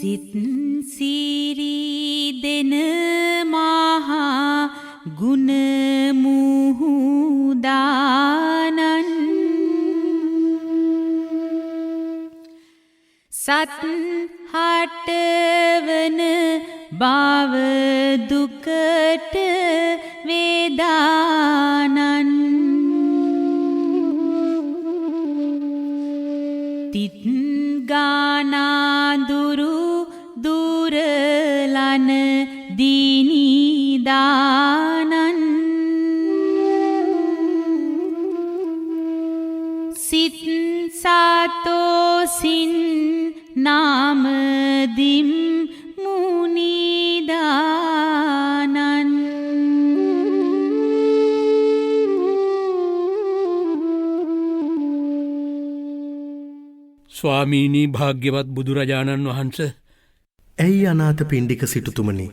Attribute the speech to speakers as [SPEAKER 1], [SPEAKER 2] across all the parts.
[SPEAKER 1] සිත් සිරී දෙන මහා ගුණ මුහුදානන් සත් හටවන භව දුකට වේදානන් තිත් ගානාදුරු දුරලන දීනිදානන් සිත් සතෝසින් නාමදිම් මුනිදානන්
[SPEAKER 2] ස්වාමීනී භාග්‍යවත් බුදුරජාණන් වහන්ස
[SPEAKER 3] ඇයි අනාථ පිණ්ඩික සිටුතුමනි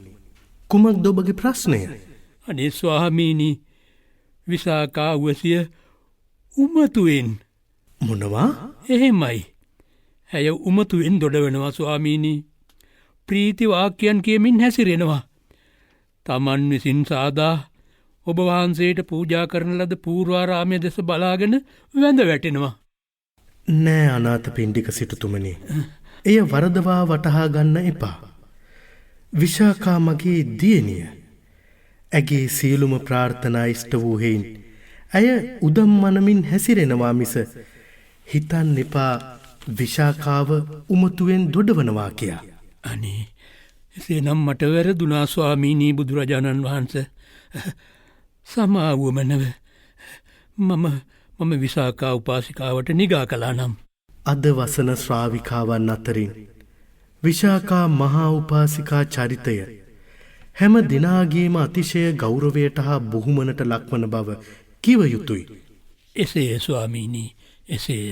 [SPEAKER 3] කුමක්ද ඔබගේ ප්‍රශ්නය?
[SPEAKER 2] අනේ ස්වාමීනී විසාකා වසිය උමතුවෙන්
[SPEAKER 3] මොනවා?
[SPEAKER 2] එහෙමයි. ඇය උමතුවෙන් දොඩවනවා ස්වාමීනී. ප්‍රීති වාක්‍යයන් කියමින් හැසිරෙනවා. තමන් විසින් සාදා ඔබ වහන්සේට පූජා කරන ලද පූර්වාරාමය දෙස බලාගෙන වැඳ වැටෙනවා.
[SPEAKER 3] නෑ අනාථ පිණ්ඩික සිටුතුමනි. එය වරදවා වටහා ගන්න එපා. විශාකා මගේ දියණිය. ඇගේ සියලුම ප්‍රාර්ථනා ඉෂ්ට වූ හේයින් ඇය උදම් මනමින් හැසිරෙනවා මිස හිතන්න එපා විශාකාව උමතුවෙන් දොඩවනවා කියා.
[SPEAKER 2] අනේ එසේනම් මට වැරදුනා ස්වාමීනී බුදුරජාණන් වහන්ස. සමාවුවමනව මම විසාකා උපාසිකාවට නිගා කළා නම්.
[SPEAKER 3] අද වසන ශ්‍රාවිකාවන් අතරින් විශාකා මහා උපාසිකා චරිතය හැම දිනාගේම අතිශය ගෞරවයට හා බුහුමනට ලක්වන බව කිව යුතුයි.
[SPEAKER 2] එසේය ස්වාමීනී එසේය.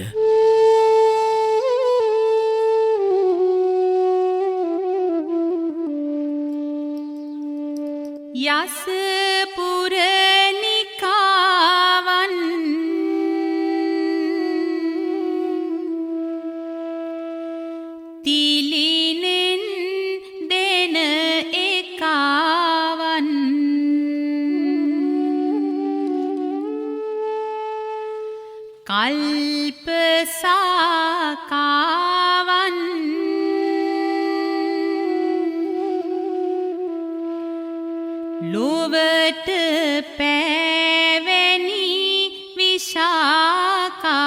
[SPEAKER 1] යස පුරනිකාවන් තිලිනෙන් දෙන එකාවන් කල්පසාකාවන් ලොවට පැවැනි විශාකාවන්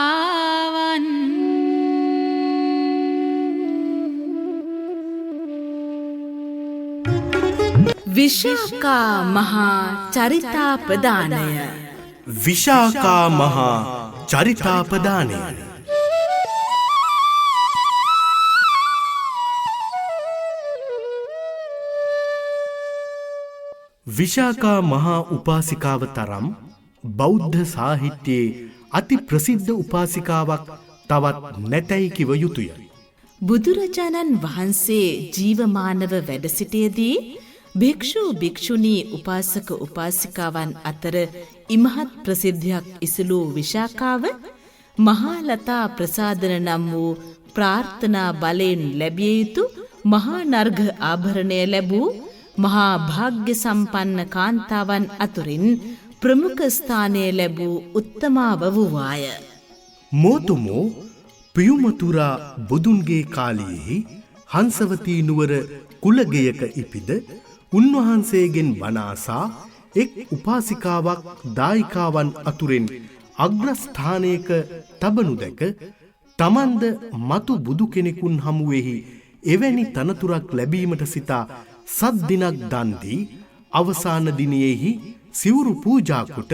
[SPEAKER 4] විශාකා මහා චරිතාපදානය.
[SPEAKER 3] විශාකා මහා චරිතාපදානය. විශාකා මහා උපාසිකාව තරම් බෞද්ධ සාහිත්‍යයේ අති ප්‍රසිද්ධ උපාසිකාවක් තවත් නැතැයි කිව යුතුය.
[SPEAKER 4] බුදුරජාණන් වහන්සේ ජීවමානව වැඩ සිටියදී භික්ෂු භික්ෂුණී උපාසක උපාසිකාවන් අතර ඉමහත් ප්‍රසිද්ධියක් ඉසිලූ විශාකාව මහාලතා ප්‍රසාදන නම් වූ ප්‍රාර්ථනා බලයෙන් ලැබිය යුතු මහා නර්ග ආභරණය ලැබූ මහා භාග්‍ය සම්පන්න කාන්තාවන් අතුරින් ප්‍රමුඛ ස්ථානය ලැබූ උත්තමාව වූවාය.
[SPEAKER 3] මෝතුමෝ පියුමතුරා බුදුන්ගේ කාලයෙහි හංසවතී නුවර කුලගයක ඉපිද උන්වහන්සේගෙන් වනාසා එක් උපාසිකාවක් දායිකාවන් අතුරෙන් අග්‍රස්ථානයක තබනු දැක තමන්ද මතු බුදු කෙනෙකුන් හමුවෙහි එවැනි තනතුරක් ලැබීමට සිතා සත් දිනක් දන්දී අවසාන දිනයෙහි සිවුරු පූජාකොට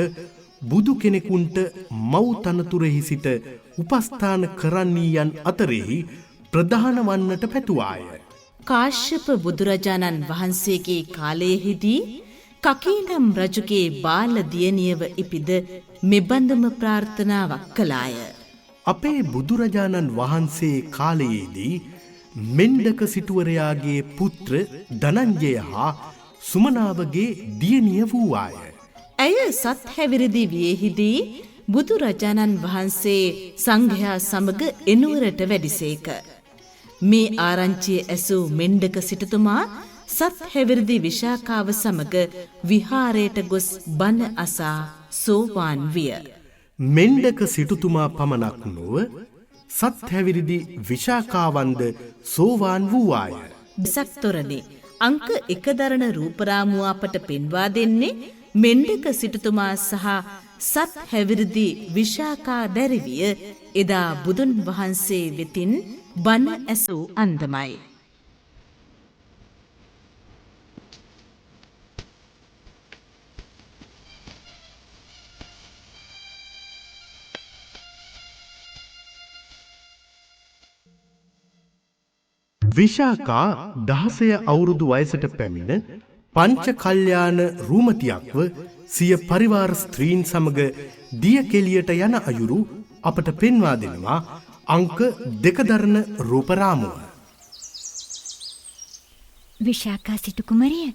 [SPEAKER 3] බුදු කෙනෙකුන්ට මව් තනතුරෙහි සිට උපස්ථාන කරන්නීයන් අතරෙහි ප්‍රධාන වන්නට පැතුවාය.
[SPEAKER 4] කාශ්‍යප බුදුරජාණන් වහන්සේගේ කාලයෙහිදී කකීනම් රජුගේ බාල දියණියව ඉපිද මෙබඳම ප්‍රාර්ථනාවක් කළාය.
[SPEAKER 3] අපේ බුදුරජාණන් වහන්සේ කාලයේදී මෙන්ඩක සිටුවරයාගේ පුත්‍ර ධනංජය හා සුමනාවගේ දියණිය වූවාය.
[SPEAKER 4] ඇය සත් හැවිරිදි වියෙහිදී බුදුරජාණන් වහන්සේ සංඝයා සමග එනුවරට වැඩිසේක. මේ ආරංචිය ඇසූ මෙණ්ඩක සිටුතුමා සත් හැවිරිදි විශාකාව සමග විහාරයට ගොස් බණ අසා සෝවාන් විය.
[SPEAKER 3] මෙණ්ඩක සිටුතුමා පමණක් නොව සත් හැවිරිදි විශාකාවන්ද සෝවාන් වූවාය.
[SPEAKER 4] දෙසක්තොරණේ අංක 1 දරන රූපරාමුව අපට පෙන්වා දෙන්නේ මෙණ්ඩක සිටුතුමා සහ සත් හැවිරිදි විශාකා දැරිවිය එදා බුදුන් වහන්සේ වෙතින් බණ ඇසූ අන්දමයි.
[SPEAKER 3] විශාකා 16 අවුරුදු වයසට පැමිණ පංච කල්යාණ රූමතියක්ව සිය පරිවාර ස්ත්‍රීන් සමග දිය කෙලියට යන අයුරු අපට පෙන්වා දෙනවා අංක 2 දරන රූපරාමුව.
[SPEAKER 5] විශාකා සිටු කුමරිය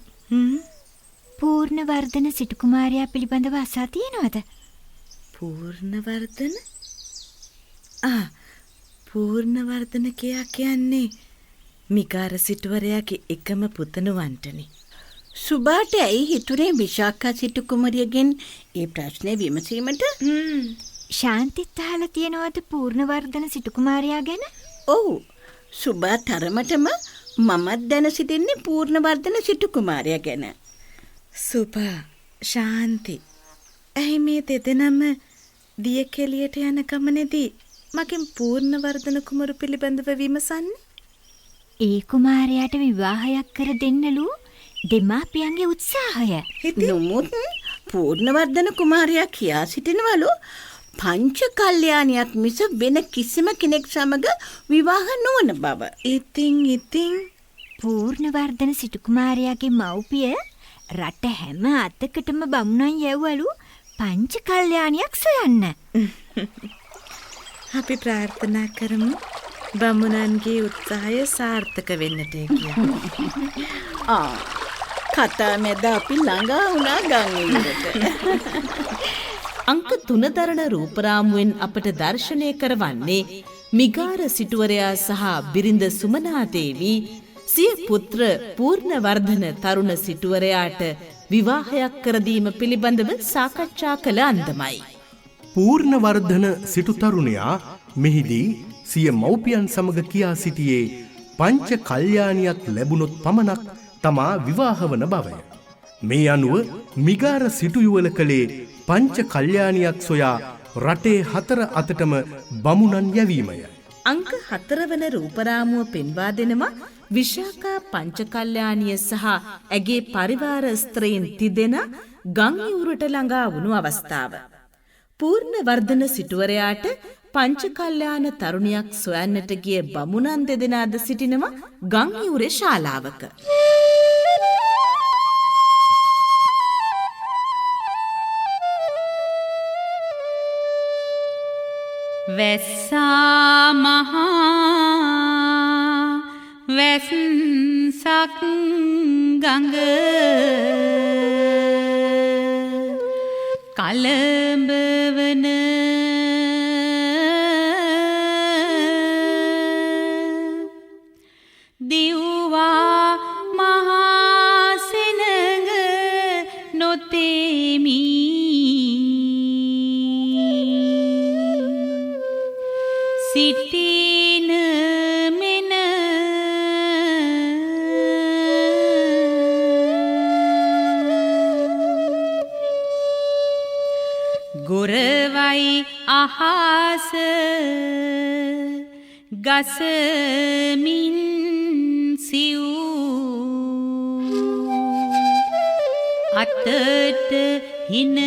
[SPEAKER 5] පූර්ණවර්ධන සිටු කුමාරයා පිළිබඳව අසා තියෙනවද?
[SPEAKER 4] පූර්ණවර්ධන? පූර්ණවර්ධන කියන්නේ මිකාර සිටුවරයාගේ එකම පුතණුවන්ටනේ.
[SPEAKER 6] සුභාට ඇයි හිතුරේ විශාකා සිටු කුමරියගෙන් ඒ ප්‍රශ්නේ විමසීමට?
[SPEAKER 5] ශාන්තිත් අහලා තියෙනවද පූර්ණවර්ධන සිටු කුමාරයා ගැන?
[SPEAKER 6] ඔව්. සුභා තරමටම මමත් දැන සිටින්නේ පූර්ණවර්ධන සිටු කුමාරයා ගැන.
[SPEAKER 4] සුභා, ශාන්ති. ඇයි මේ දෙදෙනම දිය කෙලියට යන ගමනේදී මගෙන් පූර්ණවර්ධන කුමරු පිළිබඳව විමසන්නේ?
[SPEAKER 5] ඒ කුමාරයාට විවාහයක් කර දෙන්නලු දෙමාපියන්ගේ උත්සාහය.
[SPEAKER 6] නමුත් පූර්ණවර්ධන කුමාරයා කියා සිටිනවලු පංච කල්යාණියක් මිස වෙන කිසිම කෙනෙක් සමග විවාහ නොවන බව.
[SPEAKER 4] ඉතින්
[SPEAKER 5] පූර්ණවර්ධන සිටු කුමාරයාගේ මව්පිය රට හැම අතකටම බමුණන් යවවලු පංච කල්යාණියක් සොයන්න.
[SPEAKER 4] අපි ප්‍රාර්ථනා කරමු බමුණන්ගේ උත්සාහය සාර්ථක වෙන්නට කියලා.
[SPEAKER 6] කතා මැද අපි ළඟා වුණා ගංගිරට.
[SPEAKER 4] අංක 3 දරන රූපරාමුවෙන් අපට දර්ශනය කරවන්නේ මිගාර සිටුවරයා සහ බිරිඳ සුමනා දේවී සිය පුත්‍ර පූර්ණවර්ධන තරුණ සිටුවරයාට විවාහයක් කර දීම පිළිබඳව සාකච්ඡා කළ අන්දමයි.
[SPEAKER 3] පූර්ණවර්ධන සිටු තරුණයා මෙහිදී සිය මව්පියන් සමග කියා සිටියේ පංච කල්යාණියක් ලැබුණොත් පමණක් තමා විවාහ වන බවය. මේ අනුව මිගාර සිටුයුවල කළේ පංච කල්යාණියක් සොයා රටේ 4 අතටම බමුණන් යැවීමය.
[SPEAKER 4] අංක 4 වන රූපරාමුව පෙන්වා දෙනවා විශාකා පංච කල්යාණිය සහ ඇගේ පරිවාර ස්ත්‍රීන් තිදෙනා ගංගිවුරට ළඟා වුණු අවස්ථාව. පූර්ණවර්ධන සිටුවරයාට පංච කල්යාණ තරුණියක් සොයන්නට ගිය බමුණන් දෙදෙනාද සිටිනවා ගංගිවුරේ ශාලාවක.
[SPEAKER 1] වැස්සා මහා වැස්සක් ගඟ කලඹවන දිව්වා මහා සෙනඟ නොතේමි සිටින මෙන ගොරවයි අහස ගසමින් සිව් අතට හින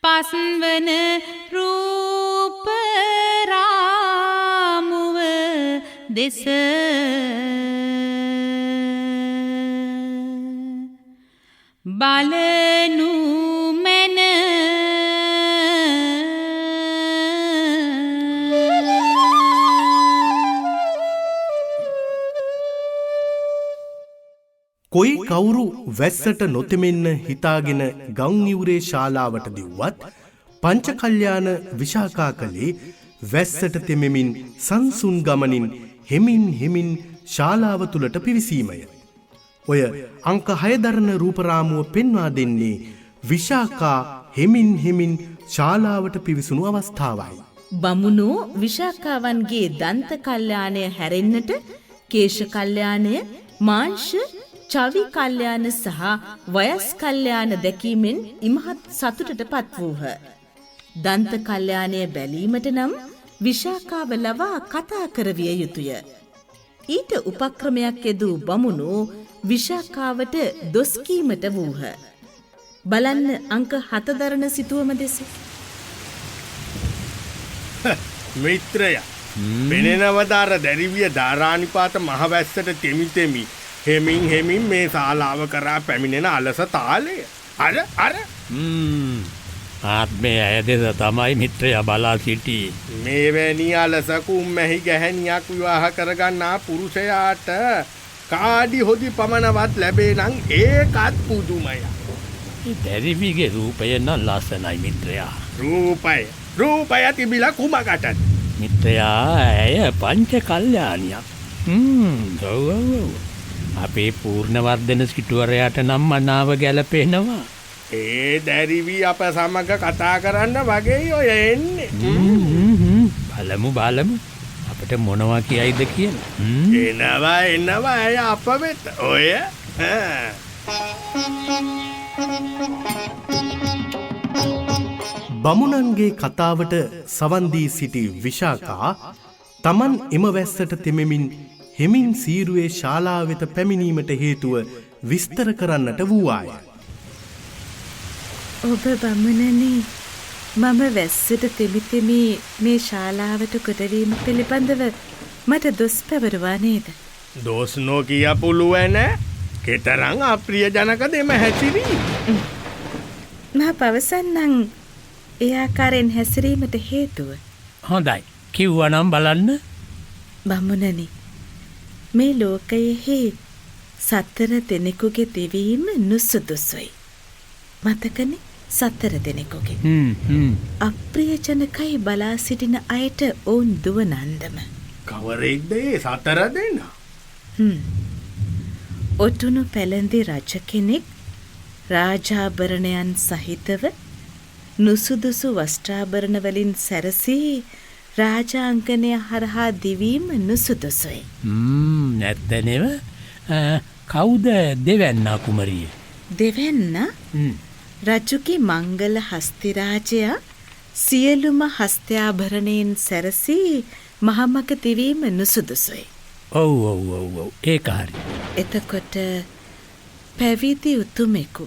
[SPEAKER 1] පස්වන රූපරාමුව දෙස බලනු මැන
[SPEAKER 3] කොයි කවුරු වැස්සට නොතෙමෙන්න හිතාගෙන ගංගිවුරේ ශාලාවට දිව්වත් පංචකල්යාණ විශාකා කළේ වැස්සට තෙමෙමින් සංසුන් ගමනින් හෙමින් ශාලාව තුළට පිවිසීමය. ඔය අංක 6 දරන රූපරාමුව පෙන්වා දෙන්නේ විශාකා හෙමින් ශාලාවට පිවිසුණු අවස්ථාවයි.
[SPEAKER 4] බමුණෝ විශාකාවන්ගේ දන්ත කල්යාණය හැරෙන්නට කේශ කල්යාණය, මාංශ, චවි කල්යාණ සහ වයස් කල්යාණ දැකීමෙන් ඉමහත් සතුටට පත් වූහ. දන්ත කල්යාණය බැලීමට නම් විශාකාව ලවා කතා කරවිය යුතුය. ඊට උපක්‍රමයක් යෙදූ බමුණෝ විශාකාවට දොස් කීමට වූහ. බලන්න අංක 7 දරන සිතුවම දෙස.
[SPEAKER 7] මිත්‍රය පෙනෙනවදාර දැරිවිය ධාරානිපාත මහවැස්සට තෙමි හෙමින් මේ ශාලාව කරා පැමිණෙන අලස තාලය. අර
[SPEAKER 2] ආත්මය ඇයදෙද තමයි මිත්‍රය බලා සිටි.
[SPEAKER 7] මේ වැනි අලස කුම්මැහි ගැහැණියක් විවාහ කරගන්නා පුරුෂයාට කාඩි හොදි පමණවත් ලැබේ නම් ඒකත් පුදුමය.
[SPEAKER 2] දැරිවිගේ රූපය නම් ලස්සනයි මිත්‍රයා.
[SPEAKER 7] රූපය තිබිලා කුමකටද?
[SPEAKER 2] මිත්‍රයා ඇය පංච කල්යාණියක්. අපේ පූර්ණවර්ධන සිටුවරයාට නම් මනාව ගැලපෙනවා.
[SPEAKER 7] ඒ දැරිවි අප සමග කතා කරන්න වගේ ඔය එන්නේ.
[SPEAKER 2] බලමු අපට මොනවා කියයිද කියලා.
[SPEAKER 7] එනවා ඇය අප වෙත. ඔය
[SPEAKER 3] බමුණන්ගේ කතාවට සවන් දී සිටි විශාකා තමන් එම වැස්සට තෙමෙමින් හෙමින් සීරුවේ ශාලාව වෙත පැමිණීමට හේතුව විස්තර කරන්නට වූවාය.
[SPEAKER 4] ඔබ බමුණනි, මම වැස්සට තෙමි මේ ශාලාවට කොටවීම පිළිබඳව මට දොස් පැවරුවා නේද?
[SPEAKER 7] දොස් නොකිය පුළුවන්. කෙතරම් අප්‍රිය ජනක දෙම හැසිරීම.
[SPEAKER 4] මා පවසන්නම් ඒ ආකාරයෙන් හැසිරීමට හේතුව.
[SPEAKER 2] හොඳයි, කිව්වනම් බලන්න.
[SPEAKER 4] බමුණනි, මේ ලෝකයෙහි 4 දෙනෙකුගේ දෙවීම නුසුදුසුයි. මතකනේ 4 දෙනෙකුගේ. අප්‍රියජනකයි බලා සිටින අයට ඔවුන් දුවන අන්දම.
[SPEAKER 7] කවරෙක්ද ඒ 4 දෙනා?
[SPEAKER 4] ඔටුනු පැලඳි රජ කෙනෙක් රාජාභරණයන් සහිතව නුසුදුසු වස්ත්‍රාභරණ වලින් සැරසී රාජාංගනය හරහා දිවීම නුසුදුසුයි.
[SPEAKER 2] නැත්තනෙව කවුද දෙවැන්නා කුමරිය?
[SPEAKER 4] දෙවැන්න රජුගේ මංගල හස්තිරාජයා සියලුම හස්ත්‍යාභරණයෙන් සැරසී මහමග දිවීම නුසුදුසුයි.
[SPEAKER 2] ඔව් ඒක හරි.
[SPEAKER 4] එතකොට පැවිදි උතුමෙකු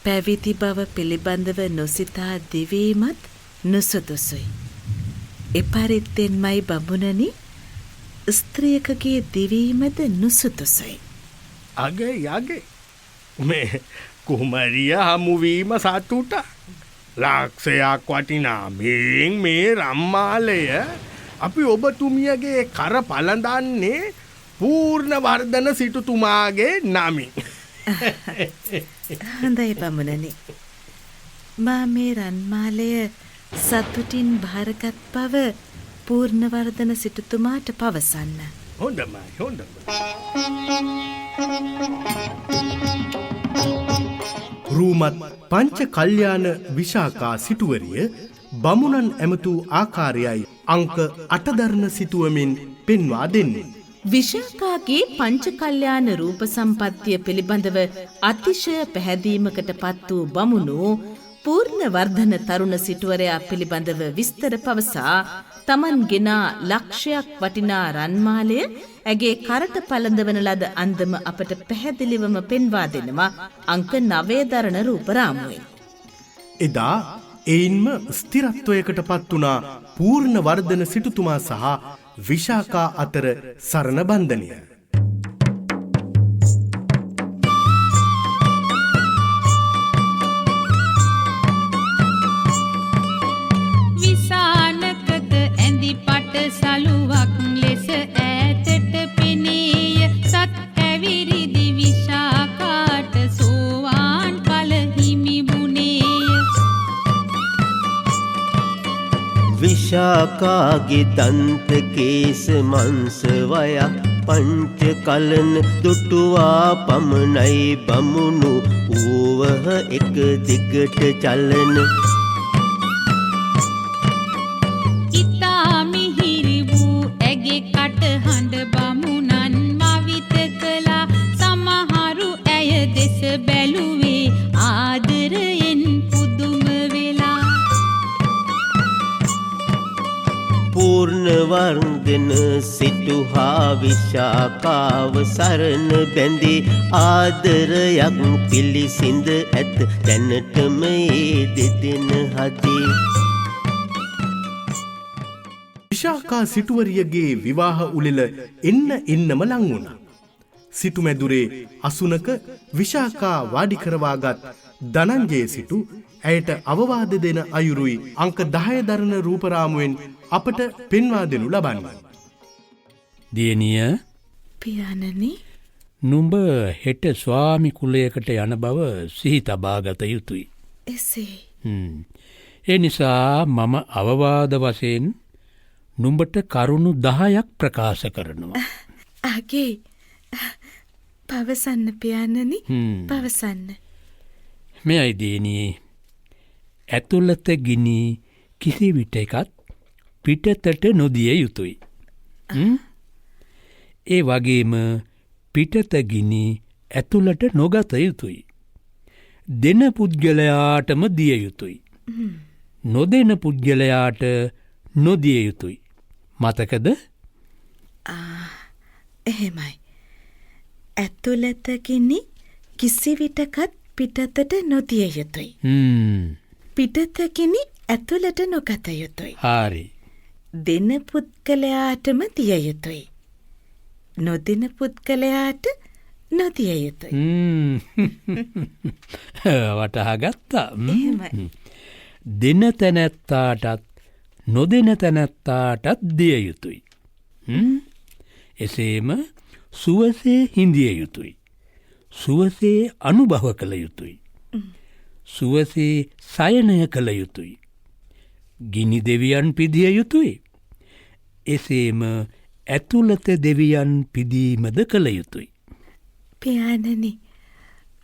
[SPEAKER 4] පැවිදි බව පිළිබඳව නොසිතා දිවීමත් නුසුදුසුයි. එපරිත්තෙන්මයි බමුණනි ස්ත්‍රියකගේ දිවීමද නුසුදුසුයි.
[SPEAKER 7] අගේ මේ කුමරිය හමුවීම සතුට ලක්ෂයක් වටිනා මේ රම්මාලය අපි ඔබතුමියගේ කර පළඳන්නේ පූර්ණවර්ධන සිටුතුමාගේ නමින්.
[SPEAKER 4] හොඳයි බමුණනි, මා මේ රන්මාලය සතුටින් භාරගත් බව පූර්ණවර්ධන සිටුතුමාට පවසන්න.
[SPEAKER 7] හොඳයි.
[SPEAKER 3] රූමත් පංච කල්යාණ විශාකා සිටුවරිය බමුණන් ඇමතු ආකාරයයි අංක 8 දරන සිතුවමින් පෙන්වා දෙන්නේ.
[SPEAKER 4] විශාකාගේ පංච කල්යාණ රූප සම්පත්තිය පිළිබඳව අතිශය පැහැදීමකට පත් වූ බමුණෝ පූර්ණවර්ධන තරුණ සිටුවරයා පිළිබඳව විස්තර පවසා තමන් ගෙනා ලක්ෂයක් වටිනා රන්මාලය ඇගේ කරට පළඳවන ලද අන්දම අපට පැහැදිලිවම පෙන්වා දෙනවා අංක 9 දරන රූපරාමුවෙන්.
[SPEAKER 3] එදා එයින්ම ස්ථිරත්වයකට පත් වුණා පූර්ණවර්ධන සිටුතුමා සහ විශාකා අතර සරණ බන්ධනය.
[SPEAKER 1] විසානකක ඇඳි පට සලුවක් ලෙස ඈතට පෙනේය. සත් ඇවිරිදි විශාකාට සෝවාන් ඵල හිමි වුණේය.
[SPEAKER 8] විශාකාගේ දන්ත කේස මංසවය පංච කලන දුටුවා පමණයි බමුණු ඌවහ එක දිගට චලන
[SPEAKER 1] ඉතා මිහිරි වූ ඇගේ කටහඬ බමුණන් මවිත කළා සමහරු ඇය දෙස බැලුවේ ආදරයෙන් පුදුම වෙලා
[SPEAKER 8] පූර්ණවර්ධන සිටු හා විශාකාව සරණ බැඳී ආදරයක් පිළිසිඳ ඇත දැනටම ඒ දෙදෙන හදේ
[SPEAKER 3] විශාකා සිටුවරියගේ විවාහ උළෙල එන්නම ලං වුණා. සිටුමැදුරේ අසුනක විශාකා වාඩි කරවාගත් ධනංජය සිටු ඇයට අවවාද දෙන අයුරුයි අංක 10 දරන රූපරාමුවෙන් අපට පෙන්වා දෙනු ලබන්නේ.
[SPEAKER 2] දියණිය
[SPEAKER 4] පියාණනි
[SPEAKER 2] නුඹ හෙට ස්වාමි කුලයකට යන බව සිහි තබාගත යුතුයි.
[SPEAKER 4] එසේ
[SPEAKER 2] ඒ නිසා මම අවවාද වශයෙන් නුඹට කරුණු 10ක් ප්‍රකාශ කරනවා.
[SPEAKER 4] ආගේ පවසන්න පියාණනි පවසන්න.
[SPEAKER 2] මෙයයි දියණියේ ඇතුළත ගිනි කිසි විටකත් පිටතට නොදිය යුතුයි. ඒ වගේම පිටත ගිනි ඇතුළට නොගත යුතුයි. දෙන පුද්ගලයාටම දිය යුතුයි. නොදෙන පුද්ගලයාට නොදිය යුතුයි. මතකද?
[SPEAKER 4] එහෙමයි. ඇතුළත ගිනි කිසි විටකත් පිටතට නොදිය යුතුයි. පිටත ගිනි ඇතුළට නොගත යුතුයි.
[SPEAKER 2] හරි.
[SPEAKER 4] දෙන පුද්ගලයාටම දිය යුතුයි. නොදෙන පුද්ගලයාට නොදිය යුතුයි.
[SPEAKER 2] වටහා ගත්තා.
[SPEAKER 4] එහෙමයි.
[SPEAKER 2] දෙන තැනැත්තාටත් නොදෙන තැනැත්තාටත් දිය යුතුයි. එසේම සුවසේ හිඳිය යුතුයි. සුවසේ අනුභව කළ යුතුයි. සුවසේ සයනය කළ යුතුයි. ගිනි දෙවියන් පිදිය යුතුයි. එසේම ඇතුළත දෙවියන් පිදීමද කළ යුතුයි.
[SPEAKER 4] පියාණනි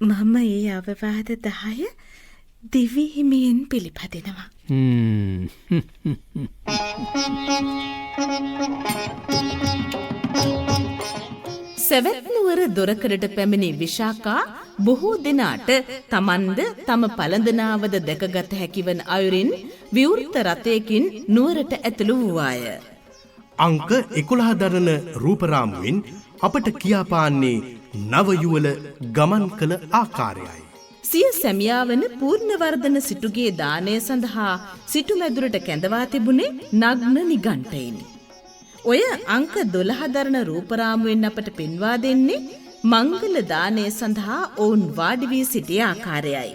[SPEAKER 4] මම ඒ අවවාද 10 දිවි හිමියෙන් පිළිපදිනවා. සෙවැත් නුවර දොරකඩට පැමිණි විශාකා බොහෝ දෙනාට තමන්ද තම පළඳනාවද දැකගත හැකිවන අයුරින් විවෘත රථයකින් නුවරට ඇතුළු වූවාය.
[SPEAKER 3] අංක 11 දරන රූපරාමුවෙන් අපට කියාපාන්නේ නවයුවල ගමන් කළ ආකාරයයි.
[SPEAKER 4] සිය සැමියා වන පූර්ණවර්ධන සිටුගේ දානය සඳහා සිටුමැදුරට කැඳවා තිබුණේ නග්න නිගණ්ඨයිනි. ඔය අංක 12 දරන රූපරාමුවෙන් අපට පෙන්වා දෙන්නේ මංගල දානය සඳහා ඔවුන් වාඩි වී සිටි ආකාරයයි.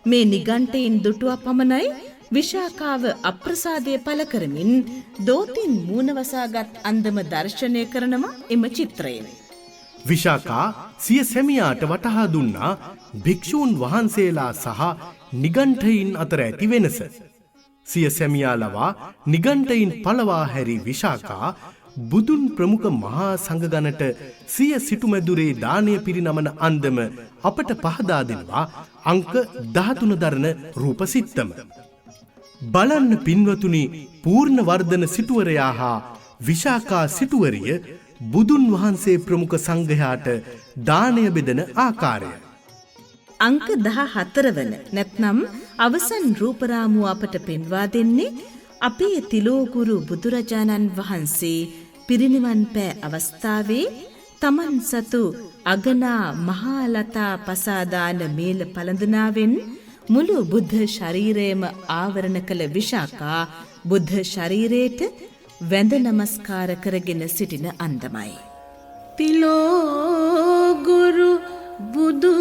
[SPEAKER 4] මේ නිගණ්ඨයින් දුටුවා පමණයි විශාකාව අප්‍රසාදය පළ කරමින් දෝතින් මූණවසාගත් අන්දම දර්ශනය කරනවා එම චිත්‍රයෙන්.
[SPEAKER 3] විශාකා සිය සැමියාට වටහා දුන්නා භික්ෂූන් වහන්සේලා සහ නිගණ්ඨයින් අතර ඇති වෙනස. සිය සැමියා ලවා නිගණ්ඨයින් පළවා හැරි විශාකා බුදුන් ප්‍රමුඛ මහා සංඝගණට සිය සිටුමැදුරේ දානය පිරිනමන අන්දම අපට පහදා දෙනවා අංක 13 දරන රූපසිත්තම. බලන්න පින්වතුනි පූර්ණවර්ධන සිටුවරයා හා විශාකා සිටුවරිය බුදුන් වහන්සේ ප්‍රමුඛ සංඝයාට දානය බෙදන ආකාරය.
[SPEAKER 4] අංක 14 වන නැත්නම් අවසන් රූපරාමුව අපට පෙන්වා දෙන්නේ අපේ තිලෝගුරු බුදුරජාණන් වහන්සේ පිරිනිවන් පෑ අවස්ථාවේ තමන් සතු අගනා මහාලතා පසාදාන මේල පළඳනාවෙන් මුළු බුද්ධ ශරීරයම ආවරණ කළ විශාකා බුද්ධ ශරීරයට වැඳ නමස්කාර කරගෙන සිටින අන්දමයි.
[SPEAKER 6] තිලෝගුරු බුදු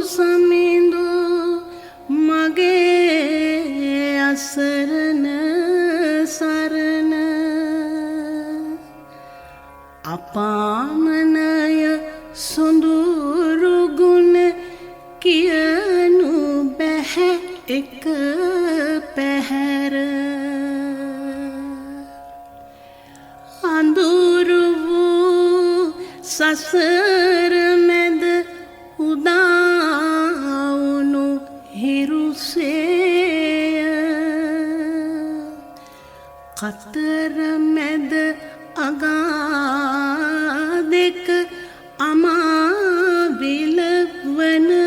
[SPEAKER 6] සමිඳු මගේ අසරණ සරණ අපාමනය සොඳුරු ගුණ කියනු බැහැ එක පැහැර සසර මැද උදාවුණු හිරුසේය කතර මැද අගා දෙක අමා විලවනසේක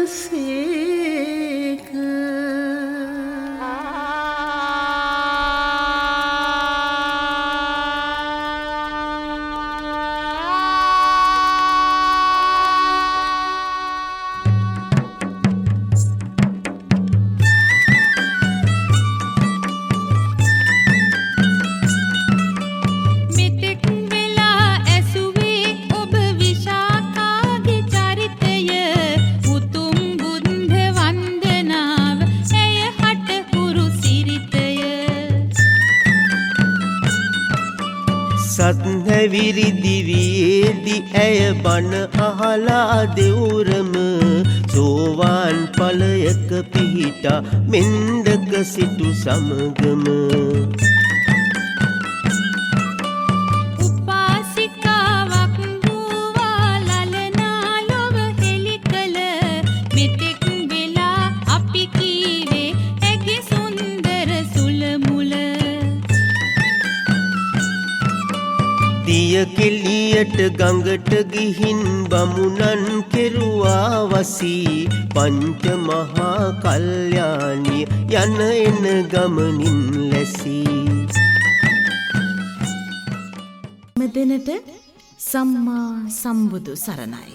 [SPEAKER 1] මෙතෙක් වෙලා ඇසුවේ ඔබ විශාකාගේ චරිතය උතුම් බුද්ධ වන්දනාව ඇය හට හුරු සිරිතය
[SPEAKER 8] සත්හැවිරි දිවියේදි ඇය බණ අහලා දෙවුරම සෝවාන් ඵලයක පිහිටා මෙන්දක සිටු සමගම
[SPEAKER 1] උපාසිකාවක් වූවා ලලනා ලොව හෙළි කළ මෙතෙක් වෙලා අපි කීවේ ඇගේ සුන්දර සුළමුල
[SPEAKER 8] දිය කෙලියට ගඟට ගිහින් බමුණන් කෙරුවා වසී පංච මහා කල්යාණිය යන එන ගමනින් ලැසී
[SPEAKER 4] මෙදෙනට සම්මා සම්බුදු සරණයි.